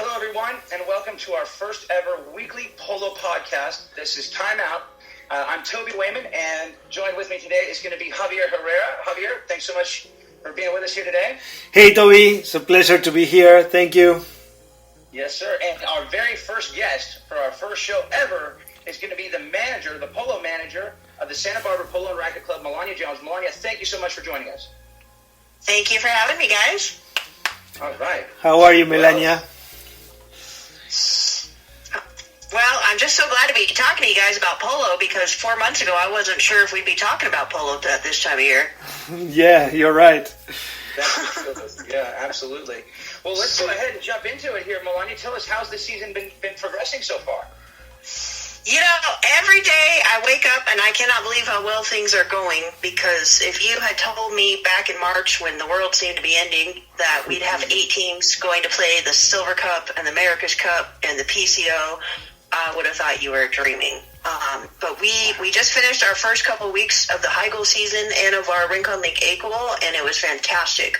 Hello, everyone, and welcome to our first ever weekly Polo podcast. This is Time Out. I'm Toby Wayman, and joined with me today is going to be Javier Herrera. Javier, thanks so much for being with us here today. Hey, Toby. It's a pleasure to be here. Thank you. Yes, sir. And our very first guest for our first show ever is going to be the Polo manager of the Santa Barbara Polo and Racquet Club, Melania Jones. Melania, thank you so much for joining us. Thank you for having me, guys. All right. How are you, Melania? Well, I'm just so glad to be talking to you guys about polo because 4 months ago I wasn't sure if we'd be talking about polo at this time of year. Yeah, you're right. Yeah, absolutely. Well, let's go ahead and jump into it here. Melania, tell us, how's the season been progressing so far? You know, every day I wake up and I cannot believe how well things are going because if you had told me back in March when the world seemed to be ending that we'd have 8 teams going to play the Silver Cup and the America's Cup and the PCO, I would have thought you were dreaming. But we just finished our first couple weeks of the high goal season and of our Rincon League A goal, and it was fantastic.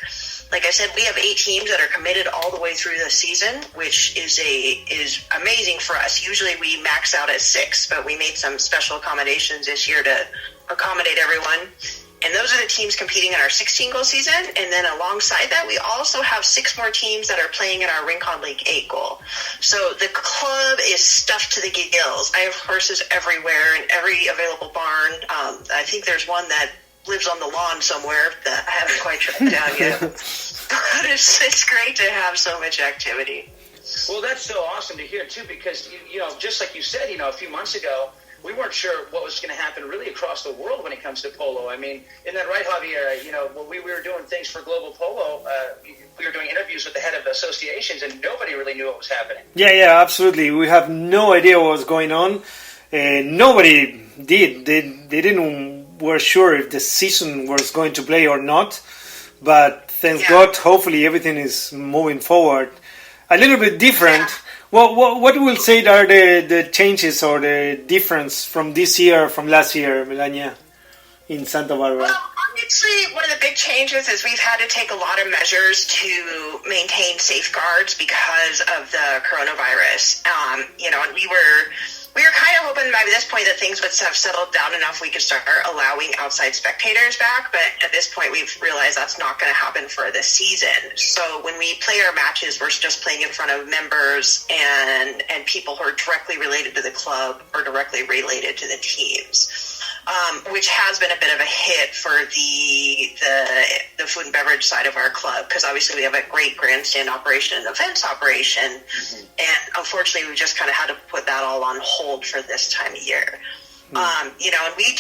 Like I said, we have 8 teams that are committed all the way through the season, which is amazing for us. Usually we max out at 6, but we made some special accommodations this year to accommodate everyone. And those are the teams competing in our 16-goal season. And then alongside that, we also have 6 more teams that are playing in our Rincon League 8 goal. So the club is stuffed to the gills. I have horses everywhere in every available barn. I think there's one that lives on the lawn somewhere that I haven't quite tracked down yet. But it's great to have so much activity. Well, that's so awesome to hear, too, because, you know, just like you said, you know, a few months ago, we weren't sure what was going to happen really across the world when it comes to polo. I mean, isn't that right, Javier? You know, when we were doing things for Global Polo, we were doing interviews with the head of the associations, and nobody really knew what was happening. Yeah, absolutely. We have no idea what was going on. Nobody did. They were sure if the season was going to play or not. But thank God, hopefully everything is moving forward. A little bit different. Yeah. What will say are the changes or the difference from this year, from last year, Melania, in Santa Barbara? Well, obviously, one of the big changes is we've had to take a lot of measures to maintain safeguards because of the coronavirus. You know, and we were kind of hoping by this point that things would have settled down enough we could start allowing outside spectators back, but at this point we've realized that's not going to happen for this season. So when we play our matches, we're just playing in front of members and people who are directly related to the club or directly related to the teams. Which has been a bit of a hit for the food and beverage side of our club because obviously we have a great grandstand operation and events operation, and unfortunately we just kind of had to put that all on hold for this time of year. You know, and we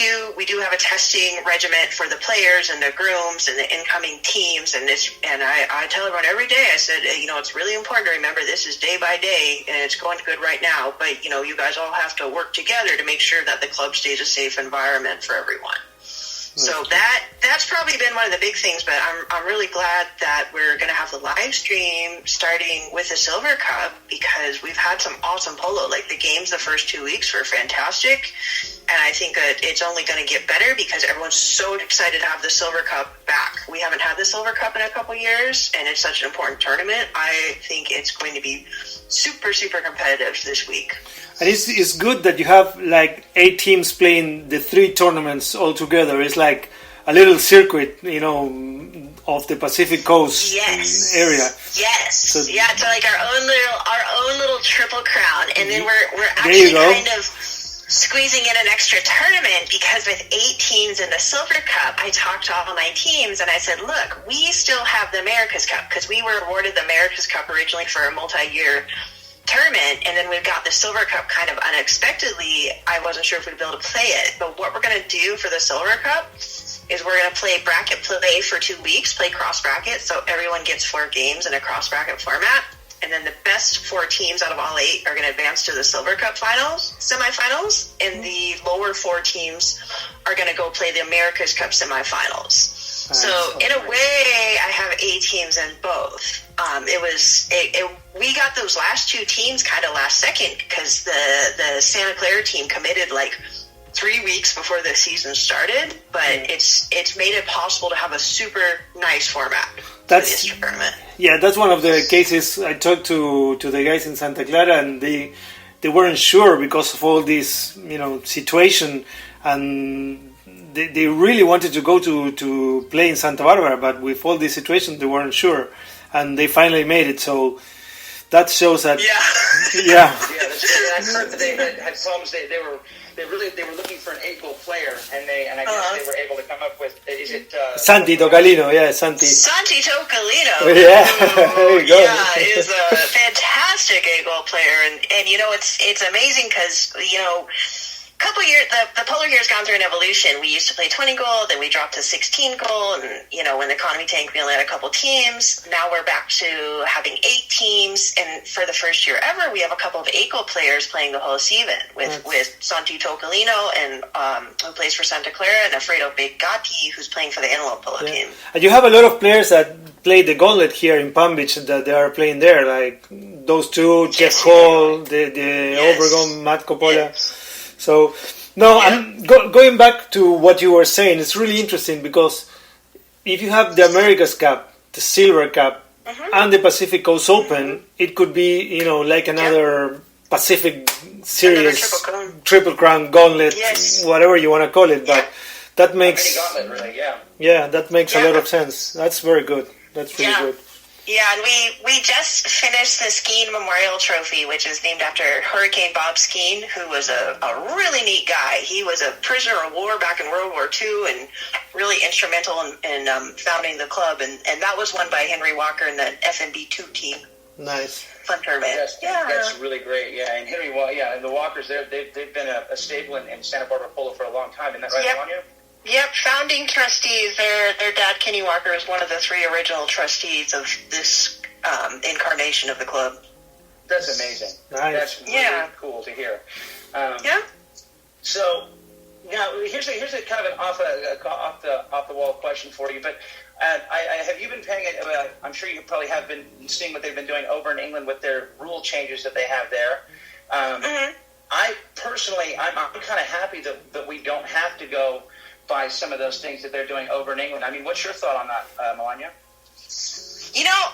do have a testing regiment for the players and the grooms and the incoming teams, and I tell everyone every day, I said, you know, it's really important to remember this is day by day, and it's going good right now, but you know, you guys all have to work together to make sure that the club stays a safe environment for everyone. So that's probably been one of the big things, but I'm really glad that we're going to have the live stream starting with the Silver Cup because we've had some awesome polo. Like the games the first 2 weeks were fantastic, and I think that it's only going to get better because everyone's so excited to have the Silver Cup back. We haven't had the Silver Cup in a couple years, and it's such an important tournament. I think it's going to be super, super competitive this week. And it's good that you have like 8 teams playing the 3 tournaments all together. It's like a little circuit, you know, of the Pacific Coast area. Yes. So, it's like our own little triple crown, and then we're actually kind of squeezing in an extra tournament because with 8 teams in the Silver Cup, I talked to all my teams and I said, look, we still have the America's Cup because we were awarded the America's Cup originally for a multi-year tournament, and then we've got the Silver Cup kind of unexpectedly. I wasn't sure if we'd be able to play it, but what we're going to do for the Silver Cup is we're going to play bracket play for 2 weeks, play cross bracket, so everyone gets 4 games in a cross bracket format, and then the best 4 teams out of all 8 are going to advance to the Silver Cup semifinals, and the lower 4 teams are going to go play the America's Cup semifinals. So in a way, I have 8 teams in both. We got those last 2 teams kind of last second because the Santa Clara team committed like 3 weeks before the season started, but it's made it possible to have a super nice format for this tournament. Yeah, that's one of the cases. I talked to the guys in Santa Clara, and they weren't sure because of all this, situation, and they really wanted to go to play in Santa Barbara, but with all this situation, they weren't sure, and they finally made it. So that shows that. Yeah. Yeah. That's true. I've heard that they had problems. They were looking for an 8-goal player, and I guess they were able to come up with. Is it Santi Tocalino? Yeah, Santi. Santi Tocalino. Yeah, there you go. Yeah, is a fantastic 8-goal player, and it's amazing because couple years, the Polo here has gone through an evolution. We used to play 20 goal, then we dropped to 16 goal, and when the economy tanked, we only had a couple teams. Now we're back to having 8 teams, and for the first year ever, we have a couple of 8-goal players playing the whole season with Santi Tocalino, and who plays for Santa Clara, and Alfredo Begatti, who's playing for the Antelope Polo team. And you have a lot of players that play the gauntlet here in Palm Beach that they are playing there, like those two, Jeff Hall, the Obregon, Matt Coppola. Yes. So, I'm going back to what you were saying. It's really interesting because if you have the America's Cup, the Silver Cup, and the Pacific Coast Open, it could be, like another Pacific Series, Triple Crown Gauntlet, whatever you want to call it. But that makes gauntlet, really, that makes a lot of sense. That's very good. That's really good. Yeah, and we just finished the Skeen Memorial Trophy, which is named after Hurricane Bob Skeen, who was a really neat guy. He was a prisoner of war back in World War II and really instrumental in founding the club. And that was won by Henry Walker and the FNB2 team. Nice. Fun tournament. That's really great. Yeah, and Henry, and the Walkers, they've been a staple in Santa Barbara Polo for a long time. Isn't that right, Melania? Yep, founding trustees. Their dad, Kenny Walker, is one of the 3 original trustees of this incarnation of the club. That's amazing. Nice. That's really cool to hear. So now here's a kind of an off the wall question for you. But have you been paying it? I'm sure you probably have been seeing what they've been doing over in England with their rule changes that they have there. I personally, I'm kind of happy that we don't have to go by some of those things that they're doing over in England. I mean, what's your thought on that, Melania?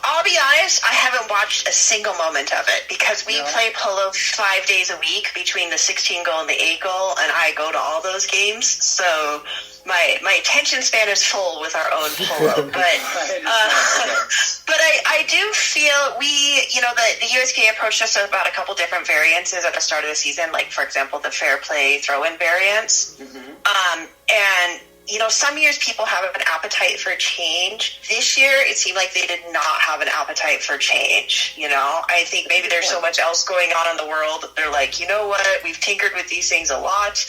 I'll be honest, I haven't watched a single moment of it because we play polo 5 days a week between the 16 goal and the 8 goal, and I go to all those games. So my attention span is full with our own polo. But I do feel the USK approached us about a couple different variances at the start of the season, like, for example, the fair play throw-in variants. And some years people have an appetite for change. This year, it seemed like they did not have an appetite for change. I think maybe there's so much else going on in the world that they're like, you know what, we've tinkered with these things a lot.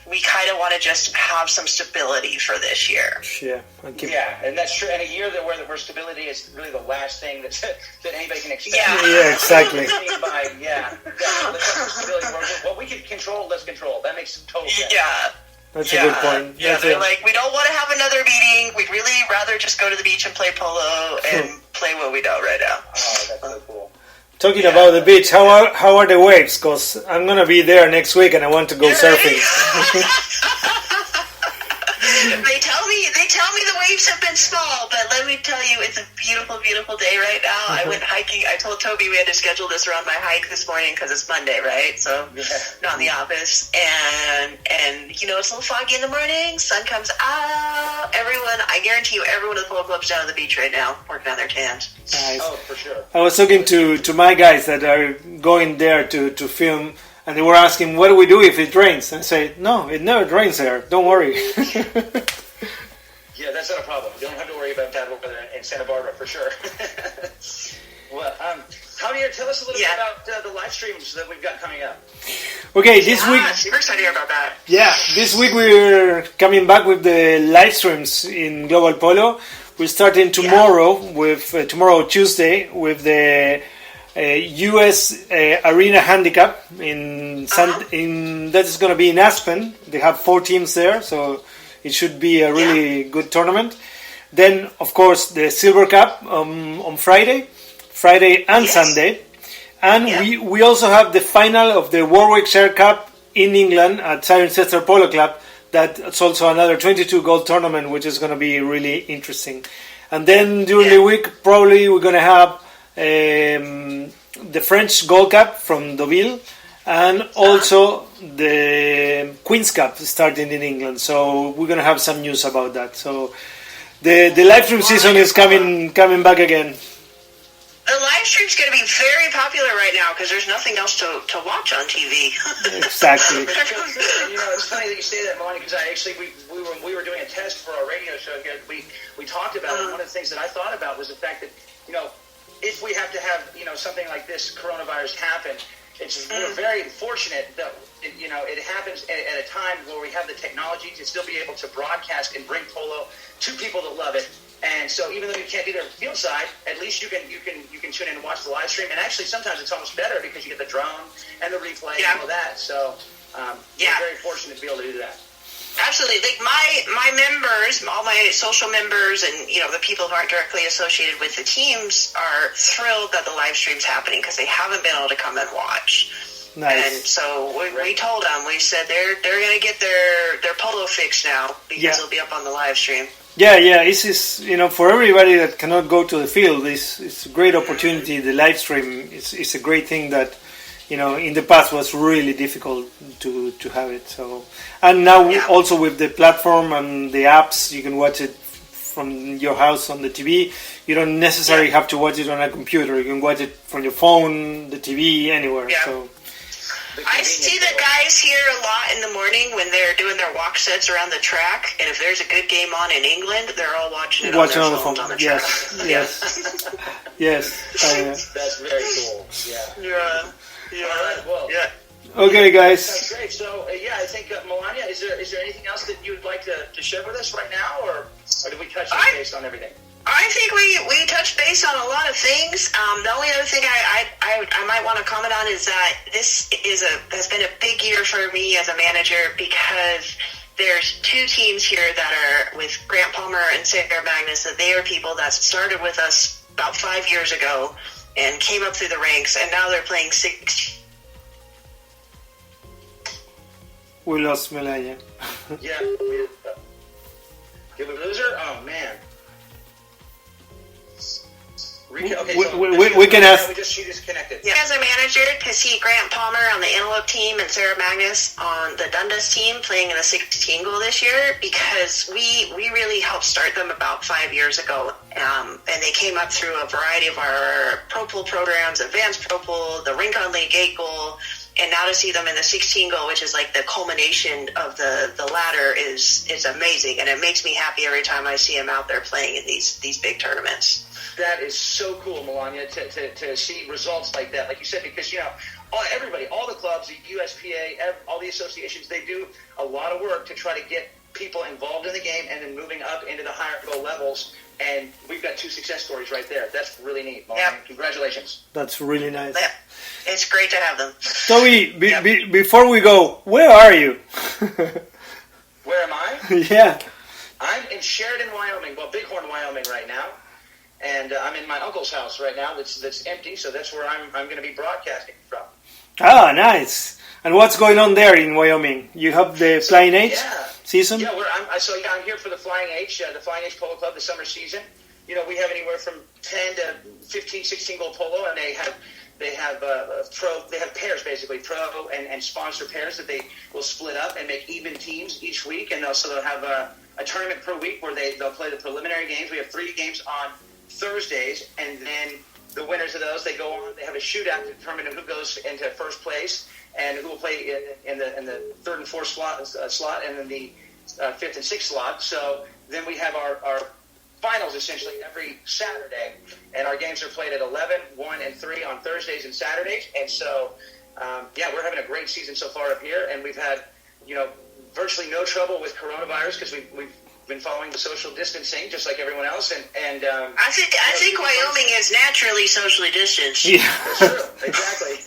We kind of want to just have some stability for this year. Yeah, and that's true. And a year where stability is really the last thing that anybody can expect. Yeah, exactly. What we can control, let's control. That makes total sense. Yeah. That's a good point. Yeah, they're like, we don't want to have another meeting. We'd really rather just go to the beach and play polo and play what we know right now. Oh, that's so cool. Talking about the beach, how are the waves? Because I'm going to be there next week and I want to go surfing. They tell me the waves have been small, but let me tell you, it's a beautiful, beautiful day right now. I went hiking. I told Toby we had to schedule this around my hike this morning because it's Monday, right? So not in the office. And it's a little foggy in the morning. Sun comes out. I guarantee you, everyone at the polo club's down on the beach right now, working on their tans. Nice. Oh, for sure. I was talking to my guys that are going there to film, and they were asking, what do we do if it rains? And I say, no, it never rains there. Don't worry. Yeah, that's not a problem. You don't have to worry about that weather in Santa Barbara, for sure. Well, Javier, tell us a little bit about the live streams that we've got coming up. Okay, this week... Super excited about that. Yeah, this week we're coming back with the live streams in Global Polo. We're starting tomorrow, tomorrow Tuesday, with the U.S. Arena Handicap that is going to be in Aspen. They have 4 teams there, so it should be a really good tournament. Then, of course, the Silver Cup on Friday and Sunday. And we also have the final of the Warwickshire Cup in England at Cirencester Polo Club. That's also another 22-goal tournament, which is going to be really interesting. And then during the week, probably we're going to have the French Gold Cup from Deauville, and also the Queen's Cup starting in England. So we're going to have some news about that. So the live stream season is coming back again. The live stream's going to be very popular right now because there's nothing else to watch on TV. Exactly. It's funny that you say that, Melanie, because we were doing a test for our radio show here. We talked about it. One of the things that I thought about was the fact that, if we have to have, something like this coronavirus happen, we're very fortunate that, it happens at a time where we have the technology to still be able to broadcast and bring polo to people that love it. And so even though you can't be there field side, at least you can tune in and watch the live stream. And actually, sometimes it's almost better because you get the drone and the replay and all that. So we're very fortunate to be able to do that. Absolutely. Like my members, all my social members, and the people who aren't directly associated with the teams are thrilled that the live stream's happening because they haven't been able to come and watch. Nice. And so we told them, we said they're going to get their polo fix now because it'll be up on the live stream. Yeah. This is, for everybody that cannot go to the field, it's a great opportunity. The live stream is a great thing that, in the past was really difficult to have it. So, and now also with the platform and the apps, you can watch it from your house on the TV. You don't necessarily have to watch it on a computer. You can watch it from your phone, the TV, anywhere. Yeah. So. I see the guys here a lot in the morning when they're doing their walk sets around the track, and if there's a good game on in England, they're all watching it on their phones on the track. Yes. That's very cool. Yeah. All right. Well. Yeah. Okay, guys. That's great. So, I think Melania, is there anything else that you'd like to share with us right now, or did we touch base on everything? I think we touched base on a lot of things. The only other thing I might want to comment on is that this has been a big year for me as a manager because there's two teams here that are with Grant Palmer and Sarah Magnus, that they are people that started with us about 5 years ago and came up through the ranks, and now they're playing 6. We lost Melania. Yeah. Did we lose her? Oh, man. Okay, we can ask. She disconnected. Yeah. As a manager, to see Grant Palmer on the Antelope team and Sarah Magnus on the Dundas team playing in the 16 goal this year, because we really helped start them about 5 years ago. And they came up through a variety of our Pro Pool programs, Advanced Pro Pool, the Rincon League 8 goal, and now to see them in the 16 goal, which is like the culmination of the ladder, is amazing. And it makes me happy every time I see them out there playing in these big tournaments. That is so cool, Melania, to see results like that. Like you said, because, everybody, all the clubs, the USPA, all the associations, they do a lot of work to try to get people involved in the game and then moving up into the higher goal levels. And we've got 2 success stories right there. That's really neat, Melania. Yep. Congratulations. That's really nice. Yeah. It's great to have them. Toby, before we go, where are you? Where am I? Yeah. I'm in Sheridan, Wyoming. Well, Bighorn, Wyoming right now. And I'm in my uncle's house right now that's empty, so that's where I'm going to be broadcasting from. Ah, nice. And what's going on there in Wyoming? You have the Flying H season? Yeah, I'm here for the Flying H Polo Club, the summer season. We have anywhere from 10 to 15, 16 goal polo, and they have pairs, basically, pro and sponsor pairs that they will split up and make even teams each week, and they'll have a tournament per week where they'll play the preliminary games. We have 3 games on Thursdays, and then the winners of those, they go on. They have a shootout to determine who goes into first place and who will play in the 3rd and 4th slot, and then the 5th and 6th slot. So then we have our finals essentially every Saturday, and our games are played at 11, 1, and 3 on Thursdays and Saturdays. And so, we're having a great season so far up here, and we've had virtually no trouble with coronavirus because we've been following the social distancing just like everyone else, and I think Wyoming is naturally socially distanced. Yeah, that's true. Exactly.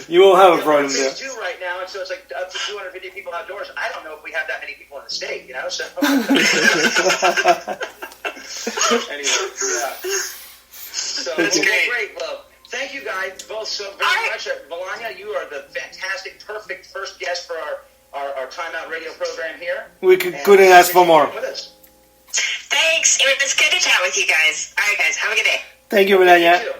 You won't have a problem there. 2 right now, and so it's like up to 250 people outdoors. I don't know if we have that many people in the state, So anyway, yeah. So that's great. Great. Well, thank you guys both so very much. Melania, you are the fantastic, perfect first guest for our Time Out Radio program here. We couldn't ask for more. Thanks. It was good to chat with you guys. All right, guys. Have a good day. Thank you, Melania.